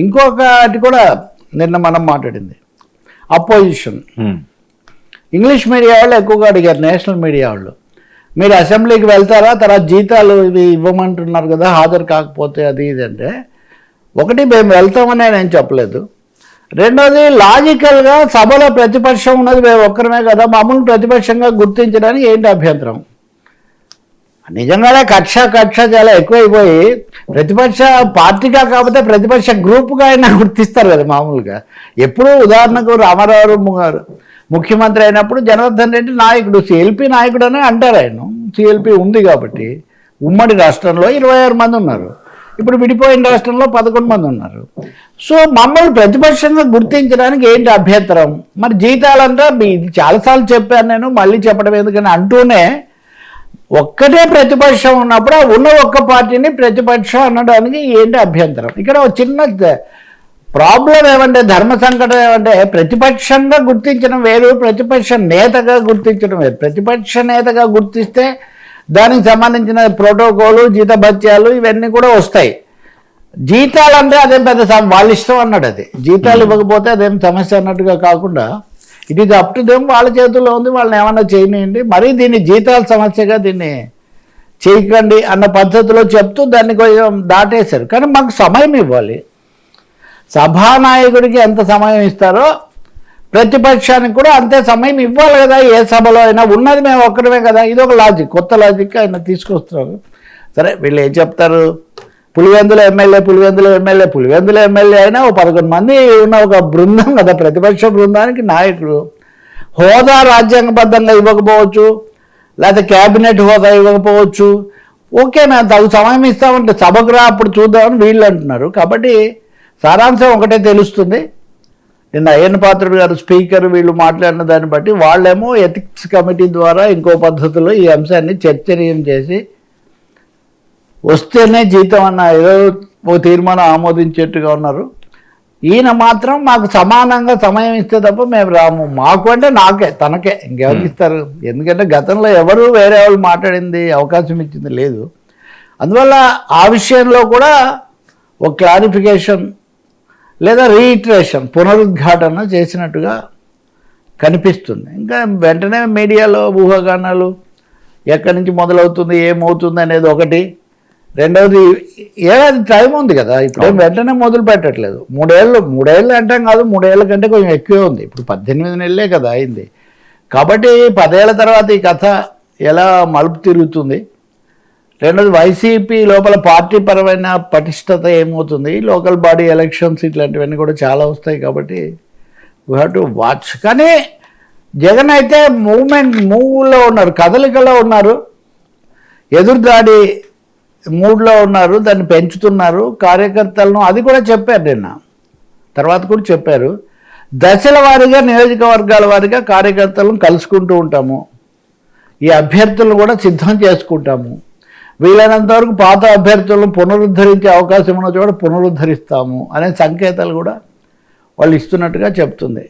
ఇంకొకటి కూడా నిన్న మనం మాట్లాడింది అపోజిషన్. ఇంగ్లీష్ మీడియా వాళ్ళు ఎక్కువగా అడిగారు, నేషనల్ మీడియా వాళ్ళు, మీరు అసెంబ్లీకి వెళ్తారా, తర్వాత జీతాలు ఇవి ఇవ్వమంటున్నారు కదా హాజరు కాకపోతే అది ఇది అంటే, ఒకటి మేము వెళ్తామని నేను చెప్పలేదు. రెండోది లాజికల్గా సభలో ప్రతిపక్షం ఉన్నది మేము ఒక్కరమే కదా, మమ్మల్ని ప్రతిపక్షంగా గుర్తించడానికి ఏంటి అభ్యంతరం? నిజంగానే కక్ష చాలా ఎక్కువైపోయి ప్రతిపక్ష పార్టీగా కాకపోతే ప్రతిపక్ష గ్రూప్గా అయినా గుర్తిస్తారు కదా మామూలుగా. ఎప్పుడు ఉదాహరణకు రామారావు గారు ముఖ్యమంత్రి అయినప్పుడు జనార్దన్ రెడ్డి నాయకుడు, సిఎల్పి నాయకుడు అని అంటారు. ఆయన సిఎల్పి ఉంది కాబట్టి ఉమ్మడి రాష్ట్రంలో 26 మంది ఉన్నారు, ఇప్పుడు విడిపోయిన రాష్ట్రంలో 11 మంది ఉన్నారు. సో మమ్మల్ని ప్రతిపక్షంగా గుర్తించడానికి ఏంటి అభ్యంతరం? మరి జీతాలంటే ఇది చాలాసార్లు చెప్పాను నేను, మళ్ళీ చెప్పడం ఎందుకని అంటూనే, ఒక్కటే ప్రతిపక్షం ఉన్నప్పుడు ఉన్న ఒక్క పార్టీని ప్రతిపక్షం అనడానికి ఏంటి అభ్యంతరం? ఇక్కడ ఒక చిన్న ప్రాబ్లం ఏమంటే, ధర్మ సంకటం ఏమంటే, ప్రతిపక్షంగా గుర్తించడం వేరు, ప్రతిపక్ష నేతగా గుర్తించడం వేరు. ప్రతిపక్ష నేతగా గుర్తిస్తే దానికి సంబంధించిన ప్రోటోకాలు, జీతభత్యాలు ఇవన్నీ కూడా వస్తాయి. జీతాలు అంటే అదేం పెద్ద వాళ్ళ ఇష్టం అన్నాడు. అది జీతాలు ఇవ్వకపోతే అదేం సమస్య అన్నట్టుగా కాకుండా, it is up to them, వాళ్ళ చేతుల్లో ఉంది, వాళ్ళని ఏమన్నా చేయనియండి, మరీ దీన్ని జీతాల సమస్యగా దీన్ని చేయకండి అన్న పద్ధతిలో చెప్తూ దాన్ని కొంచెం దాటేశారు. కానీ మాకు సమయం ఇవ్వాలి. సభానాయకుడికి ఎంత సమయం ఇస్తారో ప్రతిపక్షానికి కూడా అంతే సమయం ఇవ్వాలి కదా. ఏ సభలో అయినా ఉన్నది మేము ఒక్కడమే కదా, ఇది ఒక లాజిక్, కొత్త లాజిక్ ఆయన తీసుకొస్తున్నారు. సరే వీళ్ళు ఏం చెప్తారు, పులివెందుల ఎమ్మెల్యే అయినా ఓ 11 మంది ఉన్న ఒక బృందం కదా, ప్రతిపక్ష బృందానికి నాయకుడు. హోదా రాజ్యాంగబద్ధంగా ఇవ్వకపోవచ్చు, లేకపోతే క్యాబినెట్ హోదా ఇవ్వకపోవచ్చు, ఓకే మేము తగు సమయం ఇస్తామంటే సభకు రా అప్పుడు చూద్దామని వీళ్ళు అంటున్నారు. కాబట్టి సారాంశం ఒకటే తెలుస్తుంది. నిన్న అయ్యన్న పాత్రుడు గారు స్పీకర్ వీళ్ళు మాట్లాడిన దాన్ని బట్టి, వాళ్ళేమో ఎథిక్స్ కమిటీ ద్వారా ఇంకో పద్ధతిలో ఈ అంశాన్ని చర్చనీయం చేసి వస్తేనే జీతం అన్న ఏదో ఓ తీర్మానం ఆమోదించేట్టుగా ఉన్నారు. ఈయన మాత్రం మాకు సమానంగా సమయం ఇస్తే తప్ప మేము రాము, మాకు అంటే నాకే తనకే ఇంకెవరికి ఇస్తారు? ఎందుకంటే గతంలో ఎవరు వేరే వాళ్ళు మాట్లాడింది అవకాశం ఇచ్చింది లేదు. అందువల్ల ఆ విషయంలో కూడా ఒక క్లారిఫికేషన్ లేదా రీఇటరేషన్, పునరుద్ఘాటన చేసినట్టుగా కనిపిస్తుంది. ఇంకా వెంటనే మీడియాలో ఊహాగానాలు, ఎక్కడి నుంచి మొదలవుతుంది ఏమవుతుంది అనేది ఒకటి. రెండవది, ఏడాది టైం ఉంది కదా, ఇప్పుడు వెంటనే మొదలు పెట్టట్లేదు. మూడేళ్ళు అంటాం కాదు, 3 ఏళ్ళ కంటే కొంచెం ఎక్కువే ఉంది. ఇప్పుడు 18 నెలలే కదా అయింది. కాబట్టి 10 ఏళ్ల తర్వాత ఈ కథ ఎలా మలుపు తిరుగుతుంది? రెండోది, వైసీపీ లోపల పార్టీ పరమైన పటిష్టత ఏమవుతుంది? లోకల్ బాడీ ఎలక్షన్స్ ఇట్లాంటివన్నీ కూడా చాలా వస్తాయి. కాబట్టి వీ హ్యావ్ టు వాచ్. కానీ జగన్ అయితే మూవ్లో ఉన్నారు, కదలికలో ఉన్నారు, ఎదురుదాడి మూడ్లో ఉన్నారు, దాన్ని పెంచుతున్నారు కార్యకర్తలను. అది కూడా చెప్పారు నిన్న, తర్వాత కూడా చెప్పారు. దశల వారీగా, నియోజకవర్గాల వారీగా కార్యకర్తలను కలుసుకుంటూ ఉంటాము, ఈ అభ్యర్థులను కూడా సిద్ధం చేసుకుంటాము, వీలైనంత వరకు పాత అభ్యర్థులను పునరుద్ధరించే అవకాశం ఉన్న చోట పునరుద్ధరిస్తాము అనే సంకేతాలు కూడా వాళ్ళు ఇస్తున్నట్టుగా చెప్తుంది.